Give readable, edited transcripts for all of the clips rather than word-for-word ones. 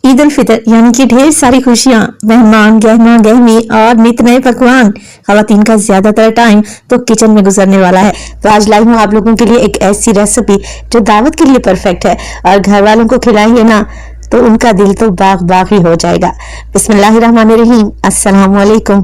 ईद उल फितर यानी कि ढेर सारी खुशियां, मेहमान, गहना गहनी और नित नए पकवान। खवातीन का ज्यादातर टाइम तो किचन में गुजरने वाला है। तो आज लाई हूँ आप लोगों के लिए एक ऐसी रेसिपी जो दावत के लिए परफेक्ट है और घर वालों को खिलाएंगे ना तो उनका दिल तो बाग बाग ही हो जाएगा। बिस्मिल्लाहिर्रहमानिर्रहीम। अस्सलाम वालेकुम।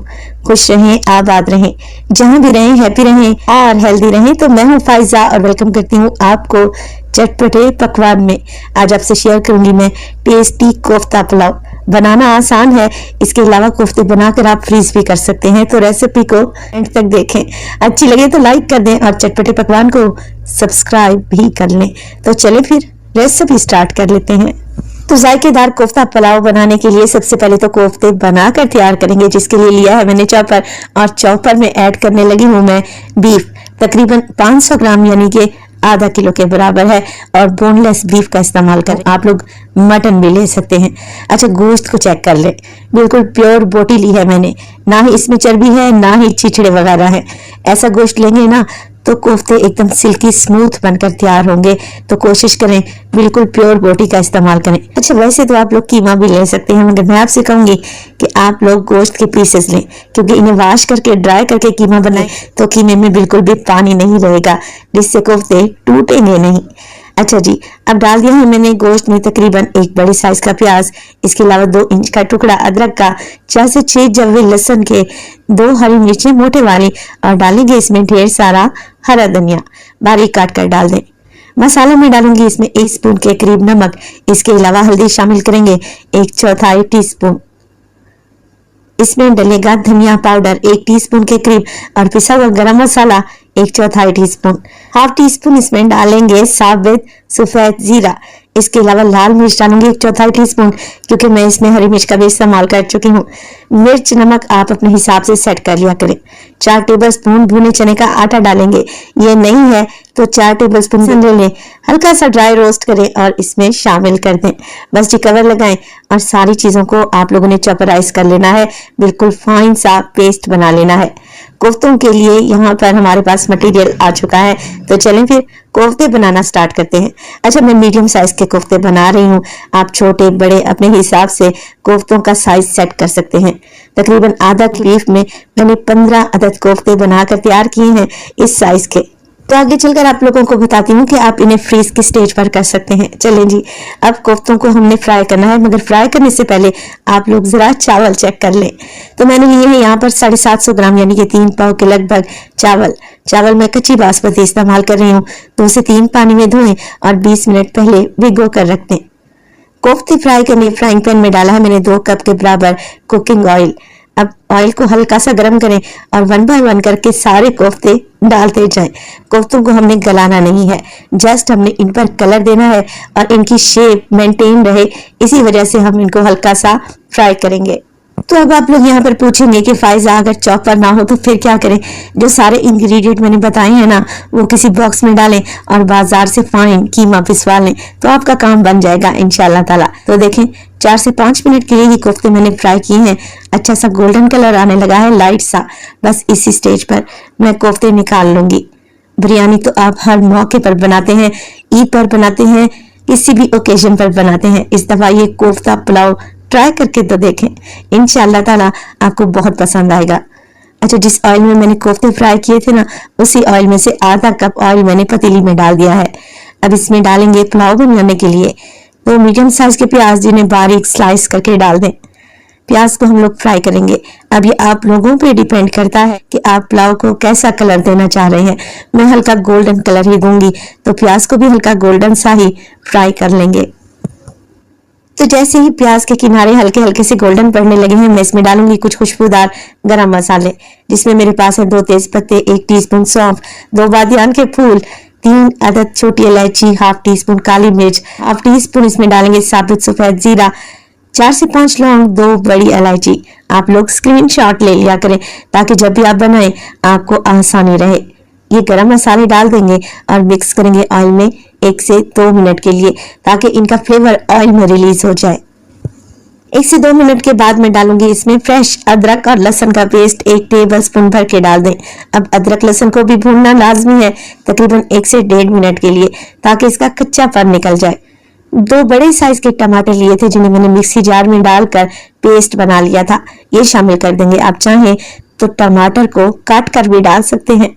खुश रहें, आबाद रहें, जहां भी रहें हैप्पी रहें और हेल्दी रहें। तो मैं हूँ फाइजा और वेलकम करती हूँ आपको चटपटे पकवान में। आज आपसे शेयर करूंगी मैं टेस्टी कोफ्ता पुलाव। बनाना आसान है, इसके अलावा कोफ्ते बनाकर आप फ्रीज भी कर सकते हैं। तो रेसिपी को एंड तक देखें, अच्छी लगे तो लाइक कर दें और चटपटे पकवान को सब्सक्राइब भी कर लें। तो चले फिर रेसिपी स्टार्ट कर लेते हैं। तो जायकेदार कोफ्ता पुलाव बनाने के लिए सबसे पहले तो कोफ्ते बनाकर तैयार करेंगे, जिसके लिए लिया है मैंने चॉपर। और चॉपर में ऐड करने लगी हूँ मैं बीफ, तकरीबन 500 ग्राम यानी कि आधा किलो के बराबर है। और बोनलेस बीफ का इस्तेमाल करें, आप लोग मटन भी ले सकते हैं। अच्छा, गोश्त को चेक कर ले, बिल्कुल प्योर बोटी ली है मैंने, ना ही इसमें चर्बी है ना ही छिछड़े वगैरह है। ऐसा गोश्त लेंगे ना तो कोफ्ते एकदम सिल्की स्मूथ बनकर तैयार होंगे। तो कोशिश करें बिल्कुल प्योर बोटी का इस्तेमाल करें। अच्छा, वैसे तो आप लोग कीमा भी ले सकते हैं, मगर मैं आपसे कहूंगी कि आप लोग गोश्त के पीसेस लें, क्योंकि इन्हें वॉश करके ड्राई करके कीमा बनाएं तो कीमे में बिल्कुल भी पानी नहीं रहेगा, जिससे कोफ्ते टूटेंगे नहीं। अच्छा जी, अब डाल दिया है मैंने गोश्त में तकरीबन एक बड़ी साइज का प्याज, इसके अलावा 2 इंच का टुकड़ा अदरक का, 4 से 6 जवे लहसुन के, 2 हरी मिर्चें मोटे वाली, और डालेंगे इसमें ढेर सारा हरा धनिया बारीक काट कर डाल दें। मसाला में डालूंगी इसमें 1 स्पून के करीब नमक, इसके अलावा हल्दी शामिल करेंगे 1/4 टीस्पून। इसमें डलेगा धनिया पाउडर 1 टीस्पून के करीब, और पिसा हुआ गरम मसाला 1/4 टीस्पून। हाफ टी स्पून इसमें डालेंगे साबित सफेद जीरा, इसके अलावा लाल मिर्च डालूंगी 1/4 टीस्पून, क्योंकि मैं इसमें हरी मिर्च का भी इस्तेमाल कर चुकी हूँ। मिर्च नमक आप अपने हिसाब से सेट कर लिया करें। 4 टेबलस्पून भुने चने का आटा डालेंगे, ये नहीं है तो 4 टेबलस्पून ले लें। हल्का सा ड्राई रोस्ट करें और इसमें शामिल कर दें। बस जी कवर लगाएं और सारी चीजों को आप लोगों ने चॉपराइज कर लेना है, बिल्कुल फाइन सा पेस्ट बना लेना है। कोफ्तों के लिए यहाँ पर हमारे पास मटेरियल आ चुका है, तो चलें फिर कोफ्ते बनाना स्टार्ट करते हैं। अच्छा, मैं मीडियम साइज के कोफ्ते बना रही हूँ, आप छोटे बड़े अपने हिसाब से कोफ्तों का साइज सेट कर सकते हैं। तकरीबन आधा बीफ में मैंने 15 अदद कोफ्ते बनाकर तैयार किए हैं इस साइज के। तो आगे चलकर आप लोगों को बताती हूँ कि आप इन्हें फ्रीज के स्टेज पर कर सकते हैं। चलें जी, अब कोफ्तों को हमने फ्राई करना है, मगर फ्राई करने से पहले आप लोग जरा चावल चेक कर लें। तो मैंने लिए हैं यहाँ पर 750 ग्राम यानी कि 3 पाव के लगभग चावल मैं कच्ची बासमती इस्तेमाल कर रही हूँ। 2 से 3 पानी में धोएं और 20 मिनट पहले भिगो कर रख दें। कोफ्ते फ्राई करने फ्राइंग पैन में डाला है मैंने 2 कप के बराबर कुकिंग ऑयल। अब ऑयल को हल्का सा गर्म करें और 1 बाय 1 करके सारे कोफ्ते डालते जाएं। कोफ्तों को हमने गलाना नहीं है, जस्ट हमने इन पर कलर देना है और इनकी शेप मेंटेन रहे, इसी वजह से हम इनको हल्का सा फ्राई करेंगे। तो अब आप लोग यहाँ पर पूछेंगे कि फाइजा अगर चॉपर ना हो तो फिर क्या करें। जो सारे इंग्रेडिएंट मैंने बताए हैं ना, वो किसी बॉक्स में डालें और बाजार से फाइन कीमा पिसवा लें, तो आपका काम बन जाएगा इंशाल्लाह ताला। तो देखें 4 से 5 मिनट के लिए ही कोफ्ते मैंने फ्राई किए हैं। अच्छा सा गोल्डन कलर आने लगा है, लाइट सा। बस इसी स्टेज पर मैं कोफ्ते निकाल लूंगी। बिरयानी तो आप हर मौके पर बनाते हैं, ईद पर बनाते हैं, किसी भी ओकेजन पर बनाते हैं। इस दफा ये कोफ्ता पुलाव ट्राई करके तो देखें, इंशाल्लाह ताला आपको बहुत पसंद आएगा। अच्छा, जिस ऑयल में मैंने कोफ्ते फ्राई किए थे ना, उसी ऑयल में से आधा कप ऑयल मैंने पतीली में डाल दिया है। अब इसमें डालेंगे पुलाव बनाने के लिए 2 मीडियम साइज के प्याज, जिन्हें बारीक स्लाइस करके डाल दें। प्याज को हम लोग फ्राई करेंगे। अब ये आप लोगों पे डिपेंड करता है कि आप पुलाव को कैसा कलर देना चाह रहे हैं। मैं हल्का गोल्डन कलर ही दूंगी, तो प्याज को भी हल्का गोल्डन सा ही फ्राई कर लेंगे। तो जैसे ही प्याज के किनारे हल्के हल्के से गोल्डन पड़ने लगे हैं, मैं इसमें डालूंगी कुछ खुशबूदार गरम मसाले, जिसमें मेरे पास है 2 तेज पत्ते, 1 टीस्पून सौंफ, 2 बादियान के फूल, 3 अदद छोटी इलायची, हाफ टी स्पून काली मिर्च, हाफ टी स्पून इसमें डालेंगे साबुत सफेद जीरा, 4 से 5 लौंग, 2 बड़ी इलायची। आप लोग स्क्रीनशॉट ले लिया करें ताकि जब भी आप बनाएं आपको आसानी रहे। ये गरम मसाले डाल देंगे और मिक्स करेंगे ऑयल में 1 से 2 मिनट के लिए, ताकि इनका फ्लेवर ऑयल में रिलीज हो जाए। 1 से 2 मिनट के बाद मैं डालूंगी इसमें फ्रेश अदरक और लहसुन का पेस्ट, 1 टेबलस्पून भर के डाल दें। अब अदरक लहसुन को भी भूनना लाजमी है, तकरीबन 1 से 1.5 मिनट के लिए, ताकि इसका कच्चापन निकल जाए। 2 बड़े साइज के टमाटर लिए थे जिन्हें मैंने मिक्सी जार में डालकर पेस्ट बना लिया था, ये शामिल कर देंगे। आप चाहें तो टमाटर को काट कर भी डाल सकते हैं।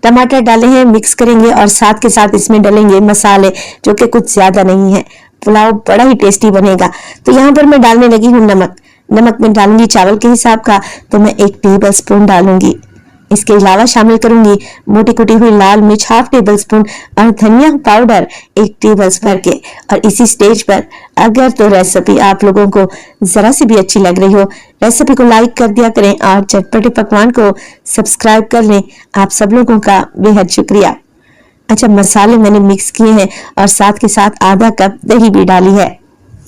टमाटर डाले हैं, मिक्स करेंगे और साथ के साथ इसमें डालेंगे मसाले जो कि कुछ ज्यादा नहीं है। पुलाव बड़ा ही टेस्टी बनेगा। तो यहाँ पर मैं डालने लगी हूँ नमक। नमक में डालूंगी चावल के हिसाब का, तो मैं 1 टेबल स्पून डालूंगी। इसके अलावा शामिल करूंगी मोटी कुटी हुई लाल मिर्च ½ टेबल स्पून और धनिया पाउडर 1 टेबल स्पून के। और इसी स्टेज पर अगर तो रेसिपी आप लोगों को जरा सी भी अच्छी लग रही हो, रेसिपी को लाइक कर दिया करें और चटपटे पकवान को सब्सक्राइब कर लें। आप सब लोगों का बेहद शुक्रिया। अच्छा, मसाले मैंने मिक्स किए हैं और साथ के साथ आधा कप दही भी डाली है।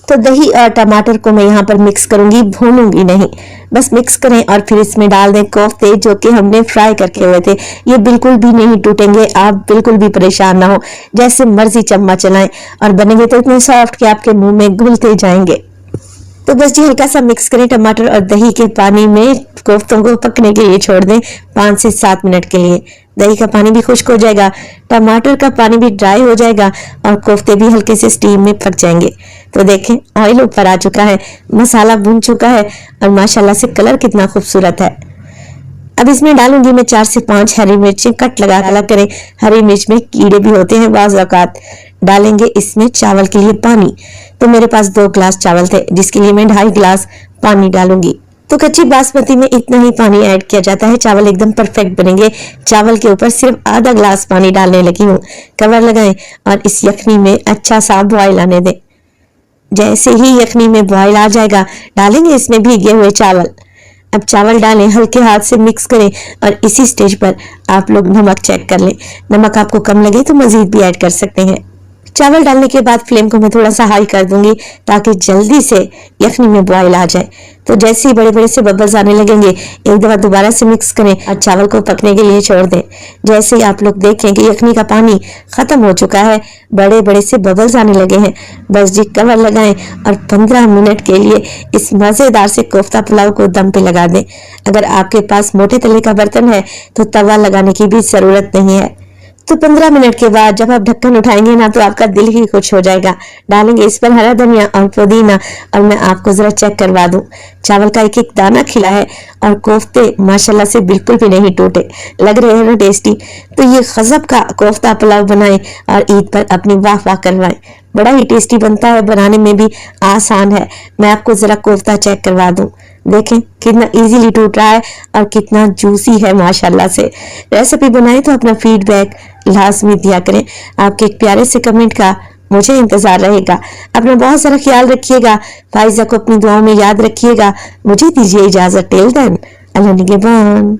तो दही और टमाटर को मैं यहाँ पर मिक्स करूंगी, भूनूंगी नहीं, बस मिक्स करें और फिर इसमें डाल दें कोफ्ते जो कि हमने फ्राई करके हुए थे। ये बिल्कुल भी नहीं टूटेंगे, आप बिल्कुल भी परेशान ना हो, जैसे मर्जी चम्मच चलाएं और बनेंगे तो इतने सॉफ्ट कि आपके मुंह में घुलते जाएंगे। तो बस जी हल्का सा मिक्स करें टमाटर और दही के पानी में कोफ्तों को पकने के लिए छोड़ दें 5 से 7 मिनट के लिए। दही का पानी भी खुश्क हो जाएगा, टमाटर का पानी भी ड्राई हो जाएगा और कोफ्ते भी हल्के से स्टीम में पक जाएंगे। तो देखें ऑयल ऊपर आ चुका है, मसाला भून चुका है और माशाल्लाह से कलर कितना खूबसूरत है। अब इसमें डालूंगी मैं 4 से 5 हरी मिर्चें कट लगा डाला करें। हरी मिर्च में कीड़े भी होते हैं बाज़ औक़ात। डालेंगे इसमें चावल के लिए पानी। तो मेरे पास 2 गिलास चावल थे जिसके लिए मैं 2.5 गिलास पानी डालूंगी। तो कच्ची बासमती में इतना ही पानी ऐड किया जाता है, चावल एकदम परफेक्ट बनेंगे। चावल के ऊपर सिर्फ आधा गिलास पानी डालने लगी हूँ। कवर लगाएं और इस यखनी में अच्छा सा बॉयल आने दें। जैसे ही यखनी में बॉयल आ जाएगा डालेंगे इसमें भीगे हुए चावल। अब चावल डालें, हल्के हाथ से मिक्स करें और इसी स्टेज पर आप लोग नमक चेक कर लें। नमक आपको कम लगे तो मजीद भी ऐड कर सकते हैं। चावल डालने के बाद फ्लेम को मैं थोड़ा सा हाई कर दूंगी ताकि जल्दी से यखनी में बॉयल आ जाए। तो जैसे ही बड़े बड़े से बबल्स आने लगेंगे एक दफा दोबारा से मिक्स करें और चावल को पकने के लिए छोड़ दें। जैसे ही आप लोग देखें कि यखनी का पानी खत्म हो चुका है, बड़े बड़े से बबल्स आने लगे हैं, बस जी कवर लगाएं और 15 मिनट के लिए इस मजेदार से कोफ्ता पुलाव को दम पे लगा दें। अगर आपके पास मोटे तले का बर्तन है तो तवा लगाने की भी जरूरत नहीं है। तो 15 मिनट के बाद जब आप ढक्कन उठाएंगे ना तो आपका दिल ही खुश हो जाएगा। डालेंगे इस पर हरा धनिया और पुदीना और मैं आपको जरा चेक करवा दूं, चावल का एक एक दाना खिला है और कोफ्ते माशाल्लाह से बिल्कुल भी नहीं टूटे, लग रहे हैं ना टेस्टी। तो ये गजब का कोफ्ता पुलाव बनाएं और ईद पर अपनी वाह वाह करवाएं। बड़ा ही टेस्टी बनता है, बनाने में भी आसान है। मैं आपको जरा कोफ्ता चेक करवा दूं, देखें कितना इजीली टूट रहा है और कितना जूसी है माशाल्लाह से। रेसिपी बनाए तो अपना फीडबैक लाजमी दिया करें। आपके एक प्यारे से कमेंट का मुझे इंतजार रहेगा। अपना बहुत सारा ख्याल रखिएगा। फाइजा को अपनी दुआओं में याद रखिएगा। मुझे दीजिए इजाजत। टिल देन, अल्लाह निगहबान।